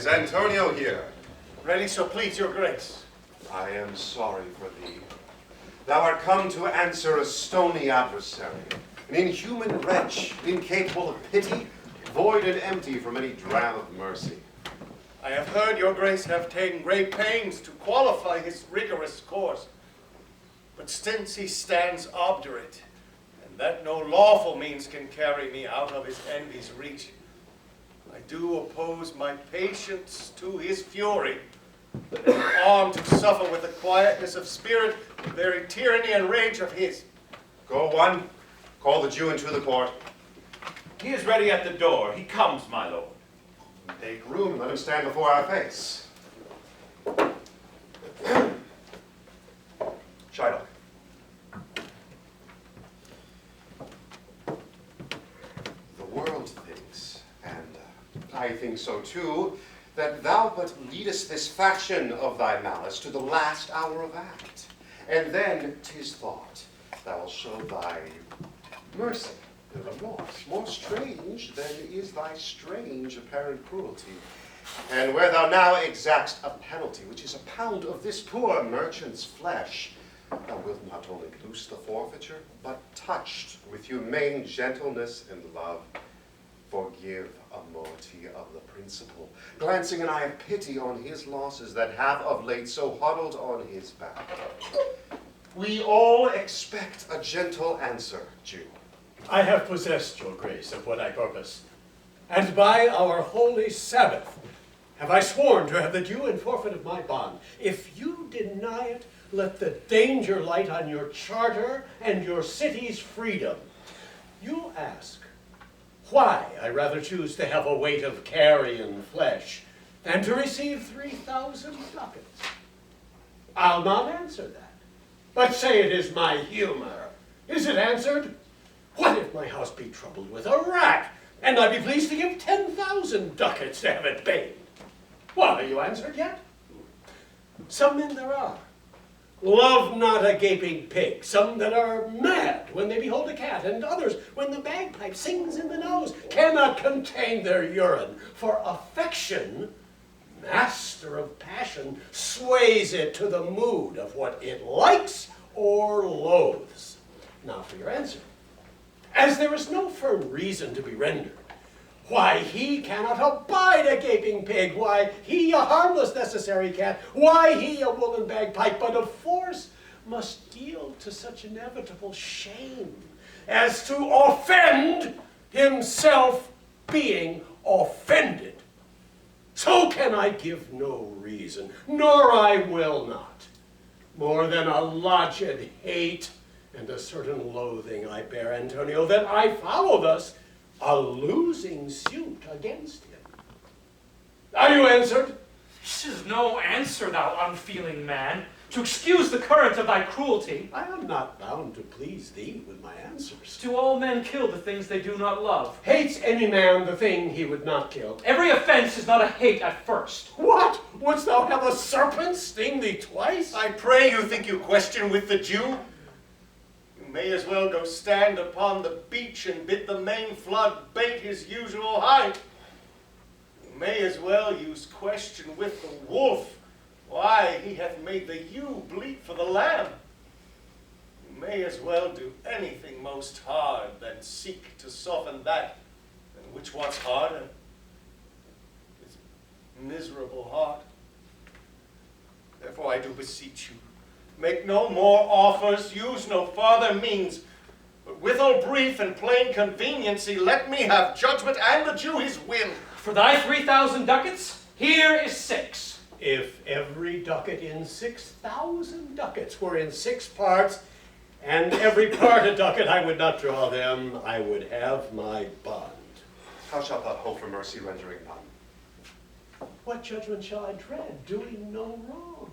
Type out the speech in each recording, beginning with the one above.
Is Antonio here? Ready, so please your grace. I am sorry for thee. Thou art come to answer a stony adversary, an inhuman wretch, incapable of pity, void and empty from any dram of mercy. I have heard your grace have taken great pains to qualify his rigorous course. But since he stands obdurate, and that no lawful means can carry me out of his envy's reach, I do oppose my patience to his fury, and am armed to suffer with the quietness of spirit the very tyranny and rage of his. Go one, call the Jew into the court. He is ready at the door. He comes, my lord. Take room and let him stand before our face. Shylock. The world thinks, and I think so too, that thou but leadest this faction of thy malice to the last hour of act. And then 'tis thought thou'lt show thy mercy and remorse, more strange than is thy strange apparent cruelty. And where thou now exactst a penalty, which is a pound of this poor merchant's flesh, thou wilt not only loose the forfeiture, but touched with humane gentleness and love, forgive a moiety of the principal, glancing an eye of pity on his losses that have of late so huddled on his back. We all expect a gentle answer, Jew. I have possessed your grace of what I purpose, and by our holy Sabbath have I sworn to have the due and forfeit of my bond. If you deny it, let the danger light on your charter and your city's freedom. You ask, why I rather choose to have a weight of carrion flesh than to receive 3,000 ducats. I'll not answer that, but say it is my humor. Is it answered? What if my house be troubled with a rat, and I be pleased to give 10,000 ducats to have it paid? What, are you answered yet? Some men there are, love not a gaping pig, some that are mad when they behold a cat, and others, when the bagpipe sings in the nose, cannot contain their urine, for affection, master of passion, sways it to the mood of what it likes or loathes. Now for your answer. As there is no firm reason to be rendered, why he cannot abide a gaping pig, why he a harmless necessary cat, why he a woolen bagpipe, but of force must yield to such inevitable shame as to offend himself being offended. So can I give no reason, nor I will not, more than a lodged hate and a certain loathing I bear Antonio, that I follow thus a losing suit against him. Are you answered? This is no answer, thou unfeeling man, to excuse the current of thy cruelty. I am not bound to please thee with my answers. Do all men kill the things they do not love? Hates any man the thing he would not kill? Every offense is not a hate at first. What? Wouldst thou have a serpent sting thee twice? I pray you think you question with the Jew? You may as well go stand upon the beach and bid the main flood bait his usual height. You may as well use question with the wolf, why he hath made the ewe bleat for the lamb. You may as well do anything most hard than seek to soften that, and which what's harder, his miserable heart. Therefore I do beseech you, make no more offers, use no farther means, but with all brief and plain conveniency, let me have judgment and the Jew his will. For thy 3,000 ducats, here is 6. If every ducat in 6,000 ducats were in 6 parts, and every part a ducat, I would not draw them, I would have my bond. How shalt thou hope for mercy rendering none? What judgment shall I dread, doing no wrong?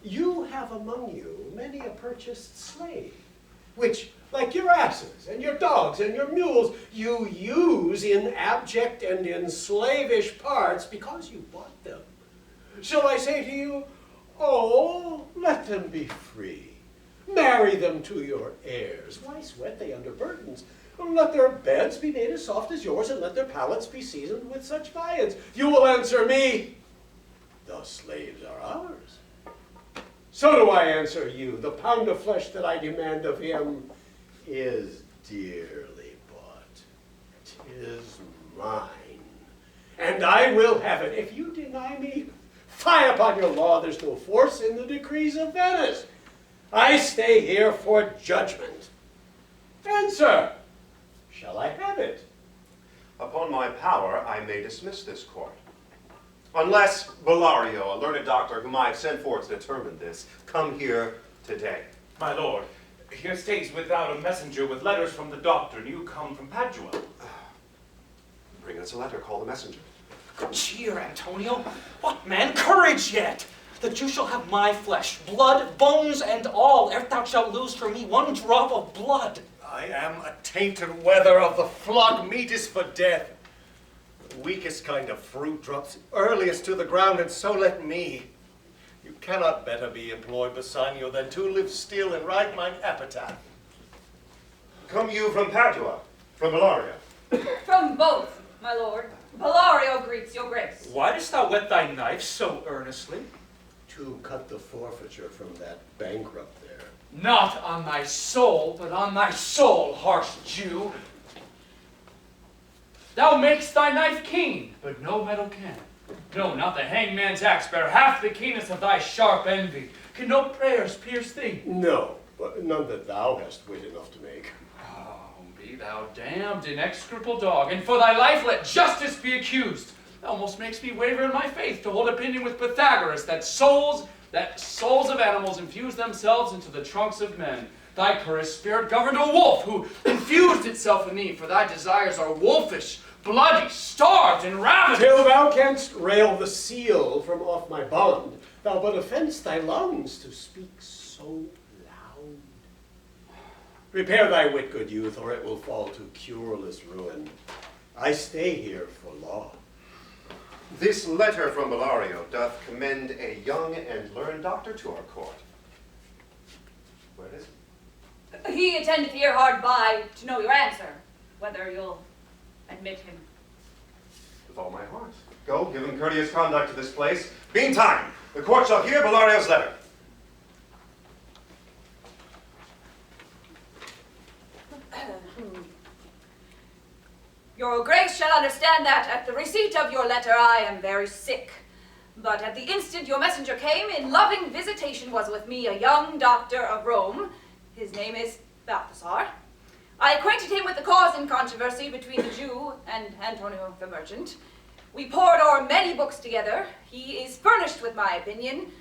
You have among you many a purchased slave, which, like your asses and your dogs and your mules, you use in abject and in slavish parts because you bought them. Shall I say to you, oh, let them be free. Marry them to your heirs. Why sweat they under burdens? Let their beds be made as soft as yours, and let their palates be seasoned with such viands. You will answer me, the slaves are ours. So do I answer you. The pound of flesh that I demand of him is dearly bought. 'Tis mine, and I will have it. If you deny me, fie upon your law. There's no force in the decrees of Venice. I stay here for judgment. Answer, shall I have it? Upon my power, I may dismiss this court. Unless Bellario, a learned doctor whom I have sent for to determine this, come here today. My lord, here stays without a messenger with letters from the doctor, and you come from Padua. Bring us a letter, call the messenger. Good cheer, Antonio. What, man, courage yet! The Jew shall have my flesh, blood, bones, and all, ere thou shalt lose for me one drop of blood. I am a tainted wether of the flood, meat is for death. The weakest kind of fruit drops earliest to the ground, and so let me. You cannot better be employed, Bassanio, than to live still and write mine epitaph. Come you from Padua, from Bellario? From both, my lord. Bellario greets your grace. Why dost thou whet thy knife so earnestly? To cut the forfeiture from that bankrupt there. Not on thy soul, but on thy soul, harsh Jew. Thou makest thy knife keen, but no metal can. No, not the hangman's axe bear half the keenness of thy sharp envy. Can no prayers pierce thee? No, but none that thou hast wit enough to make. Oh, be thou damned, inexorable dog, and for thy life let justice be accused. Thou almost makes me waver in my faith to hold opinion with Pythagoras that souls of animals infuse themselves into the trunks of men. Thy cursed spirit governed a wolf who infused itself in thee, for thy desires are wolfish, bloody, starved, and ravenous. Till thou canst rail the seal from off my bond, thou but offend'st thy lungs to speak so loud. Repair thy wit, good youth, or it will fall to cureless ruin. I stay here for law. This letter from Bellario doth commend a young and learned doctor to our court. Where is he? He attendeth here hard by to know your answer, whether you'll admit him. With all my heart. Go, give him courteous conduct to this place. Meantime, the court shall hear Bellario's letter. Your grace shall understand that at the receipt of your letter I am very sick. But at the instant your messenger came, in loving visitation was with me a young doctor of Rome. His name is Balthasar. I acquainted him with the cause in controversy between the Jew and Antonio the merchant. We pored o'er many books together. He is furnished with my opinion,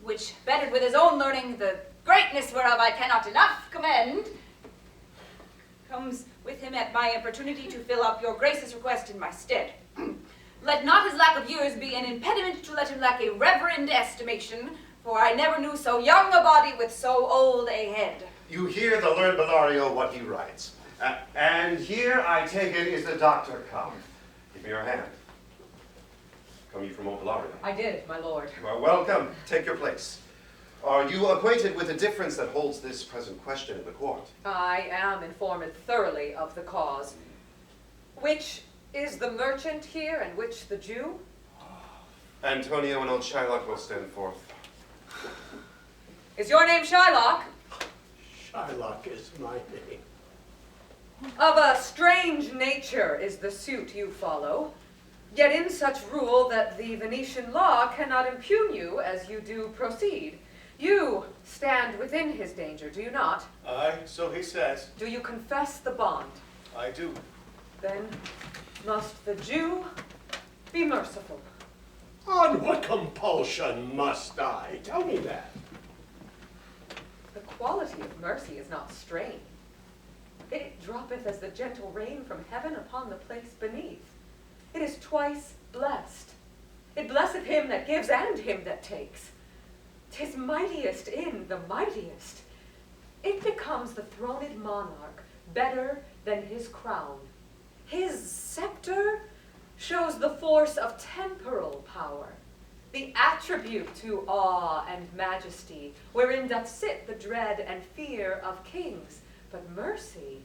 which bettered with his own learning, the greatness whereof I cannot enough commend, comes with him at my opportunity to fill up your grace's request in my stead. Let not his lack of years be an impediment to let him lack a reverend estimation, for I never knew so young a body with so old a head. You hear the learned Bellario what he writes. And here, I take it, is the doctor come. Give me your hand. Come you from old Bellario? I did, my lord. You are welcome. Take your place. Are you acquainted with the difference that holds this present question in the court? I am informed thoroughly of the cause. Which is the merchant here and which the Jew? Antonio and old Shylock will stand forth. Is your name Shylock? Shylock is my name. Of a strange nature is the suit you follow, yet in such rule that the Venetian law cannot impugn you as you do proceed. You stand within his danger, do you not? Aye, so he says. Do you confess the bond? I do. Then must the Jew be merciful. On what compulsion must I? Tell me that. The quality of mercy is not strain. It droppeth as the gentle rain from heaven upon the place beneath. It is twice blessed. It blesseth him that gives and him that takes. 'Tis mightiest in the mightiest. It becomes the throned monarch better than his crown. His scepter shows the force of temporal power, the attribute to awe and majesty, wherein doth sit the dread and fear of kings. But mercy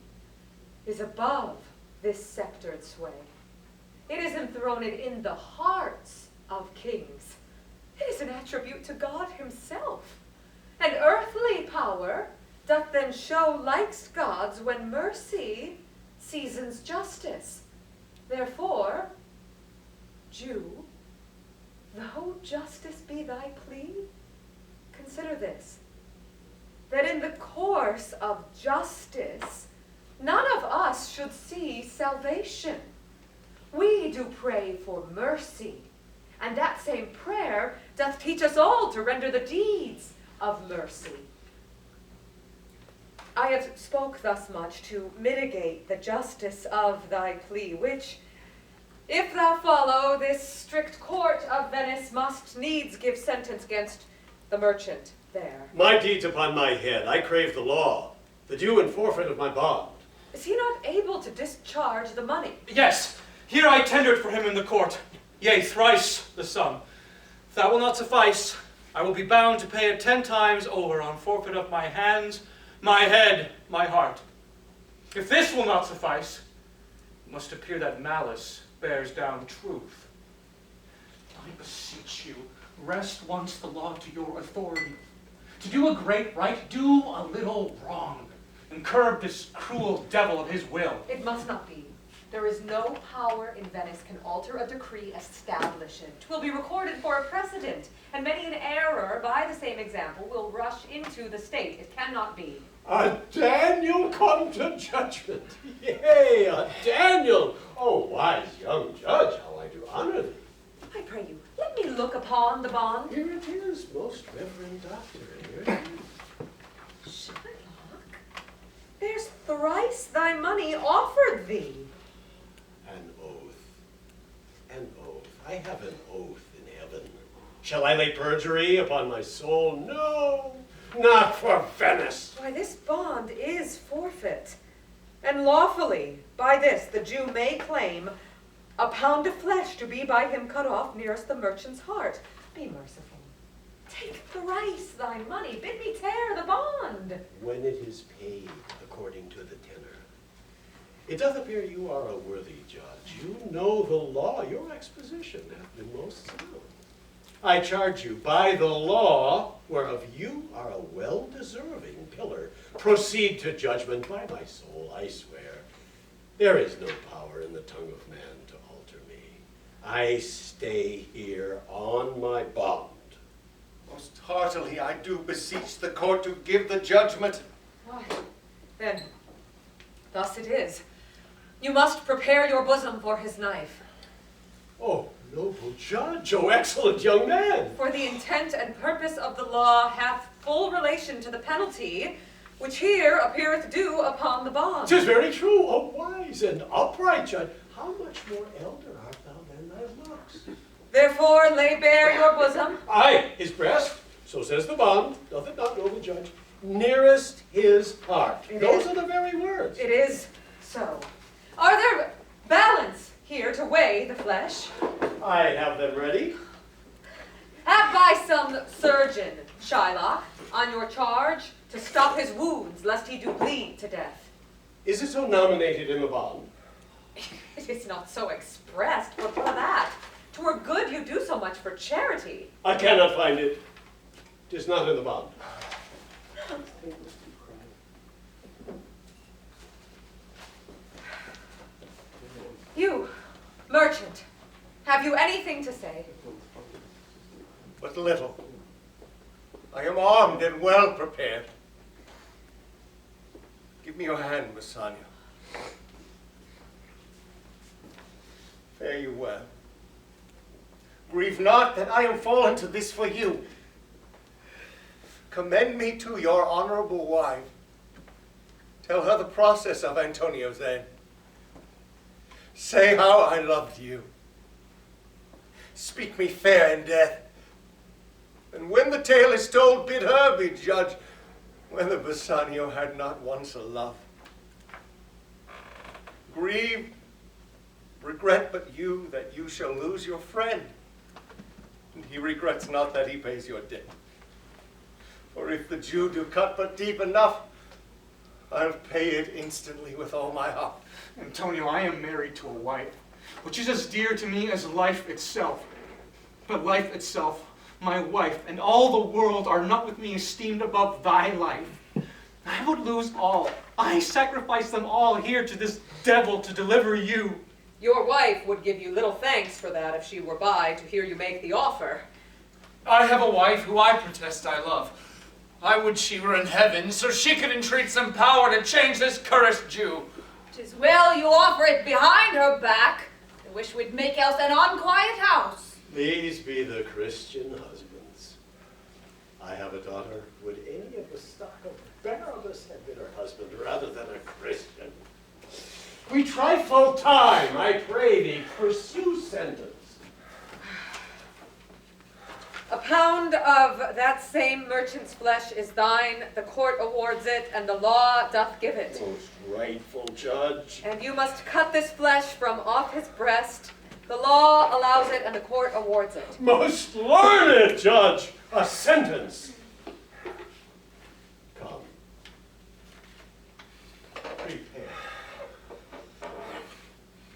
is above this sceptered sway. It is enthroned in the hearts of kings. It is an attribute to God himself. And earthly power doth then show likes God's when mercy seasons justice. Therefore, Jew, though justice be thy plea, consider this, that in the course of justice, none of us should see salvation. We do pray for mercy, and that same prayer doth teach us all to render the deeds of mercy. I have spoke thus much to mitigate the justice of thy plea, which, if thou follow, this strict court of Venice must needs give sentence against the merchant there. My deeds upon my head, I crave the law, the due and forfeit of my bond. Is he not able to discharge the money? Yes, here I tendered for him in the court, yea, thrice the sum. If that will not suffice, I will be bound to pay it 10 times over on forfeit of my hands, my head, my heart. If this will not suffice, it must appear that malice bears down truth. I beseech you, rest once the law to your authority. To do a great right, do a little wrong, and curb this cruel devil of his will. It must not be. There is no power in Venice can alter a decree established. 'Twill be recorded for a precedent, and many an error by the same example will rush into the state. It cannot be. A Daniel come to judgment. Yea, a Daniel. Oh, wise young judge, how I do honor thee. I pray you, let me look upon the bond. Here it is, most reverend doctor. Here it is. Shylock, there's thrice thy money offered thee. An oath. An oath. I have an oath in heaven. Shall I lay perjury upon my soul? No, not for Venice. Why, this bond is forfeit. And lawfully, by this, the Jew may claim a pound of flesh to be by him cut off nearest the merchant's heart. Be merciful. Take thrice thy money. Bid me tear the bond. When it is paid according to the tenor. It doth appear you are a worthy judge. You know the law. Your exposition hath been most sound. I charge you by the law, whereof you are a well-deserving pillar, proceed to judgment. By my soul, I swear, there is no power in the tongue of man to alter me. I stay here on my bond. Most heartily I do beseech the court to give the judgment. Why, then, thus it is. You must prepare your bosom for his knife. Oh, noble judge, oh, excellent young man. For the intent and purpose of the law hath full relation to the penalty, which here appeareth due upon the bond. 'Tis very true, O wise and upright judge. How much more elder art thou than thy looks? Therefore lay bare your bosom. Aye, his breast, so says the bond, doth it not, noble judge, nearest his heart. It Those is. are the very words. It is so. Are there balance here to weigh the flesh? I have them ready. Have by some surgeon, Shylock, on your charge, to stop his wounds, lest he do bleed to death. Is it so nominated in the bond? It is not so expressed, but for that, 'twere good you do so much for charity. I cannot find it. 'Tis not in the bond. You, merchant, have you anything to say? But little. I am armed and well prepared. Give me your hand, Bassanio. Fare you well. Grieve not that I am fallen to this for you. Commend me to your honorable wife. Tell her the process of Antonio's end. Say how I loved you. Speak me fair in death. And when the tale is told, bid her be judge whether Bassanio had not once a love. Grieve, regret but you that you shall lose your friend. And he regrets not that he pays your debt. For if the Jew do cut but deep enough, I'll pay it instantly with all my heart. Antonio, I am married to a wife, which is as dear to me as life itself. But life itself, my wife, and all the world are not with me esteemed above thy life. I would lose all. I sacrifice them all here to this devil to deliver you. Your wife would give you little thanks for that if she were by to hear you make the offer. I have a wife who I protest I love. I would she were in heaven, so she could entreat some power to change this cursed Jew. 'Tis well you offer it behind her back. I wish we'd make else an unquiet house. These be the Christian husbands. I have a daughter. Would any of the stock of Barnabas have been her husband rather than a Christian? We try full time, I pray thee, pursue sentence. A pound of that same merchant's flesh is thine, the court awards it, and the law doth give it. Most rightful judge. And you must cut this flesh from off his breast. The law allows it, and the court awards it. Most learned judge, a sentence.